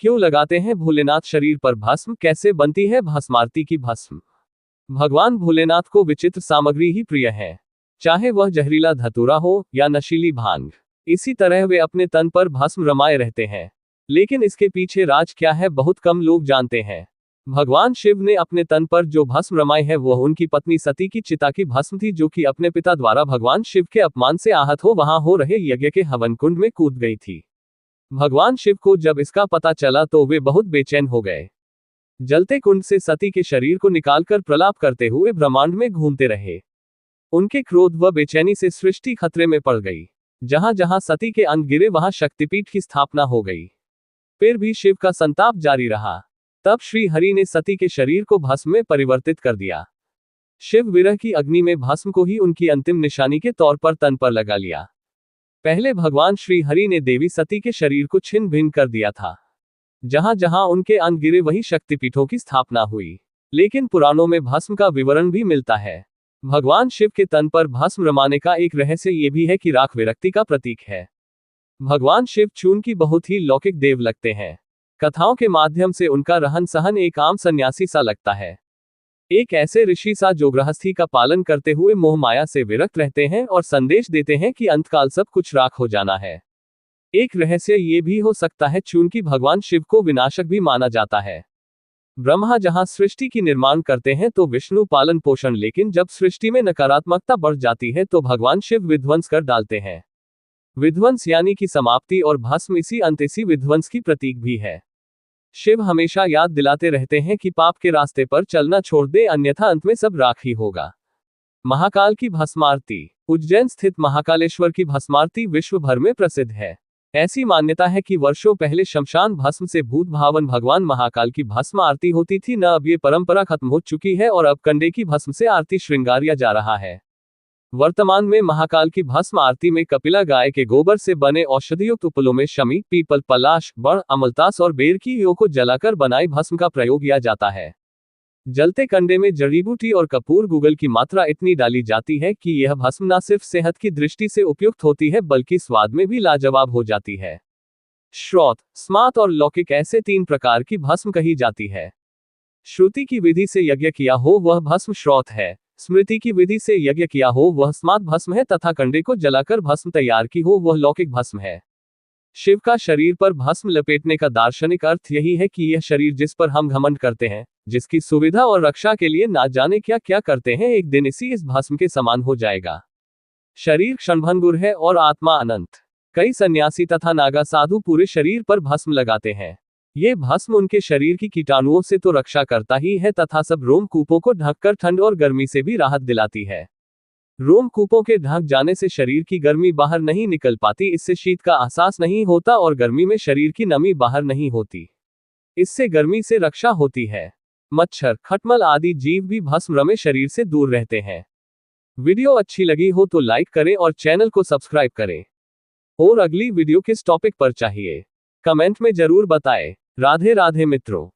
क्यों लगाते हैं भोलेनाथ शरीर पर भस्म, कैसे बनती है भस्मारती की भस्म। भगवान भोलेनाथ को विचित्र सामग्री ही प्रिय है, चाहे वह जहरीला धतूरा हो या नशीली भांग। इसी तरह वे अपने तन पर भस्म रमाए रहते हैं। लेकिन इसके पीछे राज क्या है, बहुत कम लोग जानते हैं। भगवान शिव ने अपने तन पर जो भस्म रमाई है वह उनकी पत्नी सती की चिता की भस्म थी, जो कि अपने पिता द्वारा भगवान शिव के अपमान से आहत हो वहां हो रहे यज्ञ के हवन कुंड में कूद गई थी। भगवान शिव को जब इसका पता चला तो वे बहुत बेचैन हो गए। जलते कुंड से सती के शरीर को निकालकर प्रलाप करते हुए ब्रह्मांड में घूमते रहे। उनके क्रोध व बेचैनी से सृष्टि खतरे में पड़ गई। जहां जहां सती के अंग गिरे वहां शक्तिपीठ की स्थापना हो गई। फिर भी शिव का संताप जारी रहा। तब श्री हरि ने सती के शरीर को भस्म में परिवर्तित कर दिया। शिव विरह की अग्नि में भस्म को ही उनकी अंतिम निशानी के तौर पर तन पर लगा लिया। पहले भगवान श्री हरि ने देवी सती के शरीर को छिन्न भिन्न कर दिया था। जहां जहां उनके अंग गिरे वहीं शक्तिपीठों की स्थापना हुई। लेकिन पुराणों में भस्म का विवरण भी मिलता है। भगवान शिव के तन पर भस्म रमाने का एक रहस्य ये भी है कि राख विरक्ति का प्रतीक है। भगवान शिव चून की बहुत ही लौकिक देव लगते हैं। कथाओं के माध्यम से उनका रहन सहन एक आम सन्यासी सा लगता है, एक ऐसे ऋषि सा जो गृहस्थी का पालन करते हुए मोह माया से विरक्त रहते हैं और संदेश देते हैं कि अंतकाल सब कुछ राख हो जाना है। एक रहस्य ये भी हो सकता है चूंकि भगवान शिव को विनाशक भी माना जाता है। ब्रह्मा जहां सृष्टि की निर्माण करते हैं तो विष्णु पालन पोषण, लेकिन जब सृष्टि में नकारात्मकता बढ़ जाती है तो भगवान शिव विध्वंस कर डालते हैं। विध्वंस यानी कि समाप्ति, और भस्म इसी विध्वंस की प्रतीक भी है। शिव हमेशा याद दिलाते रहते हैं कि पाप के रास्ते पर चलना छोड़ दे, अन्यथा अंत में सब राख ही होगा। महाकाल की भस्मारती। उज्जैन स्थित महाकालेश्वर की भस्मारती विश्व भर में प्रसिद्ध है। ऐसी मान्यता है कि वर्षों पहले शमशान भस्म से भूत भावन भगवान महाकाल की भस्म आरती होती थी। न अब ये परंपरा खत्म हो चुकी है और अब कंडे की भस्म से आरती श्रृंगारिया जा रहा है। वर्तमान में महाकाल की भस्म आरती में कपिला गाय के गोबर से बने औषधियुक्त उपलों में शमी, पीपल, पलाश, बड़, अमलतास और बेर की ईयों को जलाकर बनाई भस्म का प्रयोग किया जाता है। जलते कंडे में जड़ी बूटी और कपूर गूगल की मात्रा इतनी डाली जाती है कि यह भस्म न सिर्फ सेहत की दृष्टि से उपयुक्त होती है बल्कि स्वाद में भी लाजवाब हो जाती है। श्रौत, स्मार्त और लौकिक ऐसे 3 प्रकार की भस्म कही जाती है। श्रुति की विधि से यज्ञ किया हो वह भस्म श्रौत है, स्मृति की विधि से यज्ञ किया हो वह स्मार्त भस्म है, तथा कंडे को जलाकर भस्म तैयार की हो वह लौकिक भस्म है। शिव का शरीर पर भस्म लपेटने का दार्शनिक अर्थ यही है कि यह शरीर जिस पर हम घमंड करते हैं, जिसकी सुविधा और रक्षा के लिए ना जाने क्या क्या करते हैं, एक दिन इस भस्म के समान हो जाएगा। शरीर क्षणभंगुर है और आत्मा अनंत। कई सन्यासी तथा नागा साधु पूरे शरीर पर भस्म लगाते हैं। ये भस्म उनके शरीर की कीटाणुओं से तो रक्षा करता ही है तथा सब रोमकूपों को ढककर ठंड और गर्मी से भी राहत दिलाती है। रोमकूपों के ढक जाने से शरीर की गर्मी बाहर नहीं निकल पाती, इससे शीत का एहसास नहीं होता और गर्मी में शरीर की नमी बाहर नहीं होती, इससे गर्मी से रक्षा होती है। मच्छर, खटमल आदि जीव भी भस्म रमे शरीर से दूर रहते हैं। वीडियो अच्छी लगी हो तो लाइक करें और चैनल को सब्सक्राइब करें। और अगली वीडियो किस टॉपिक पर चाहिए कमेंट में जरूर बताएं। राधे राधे मित्रों।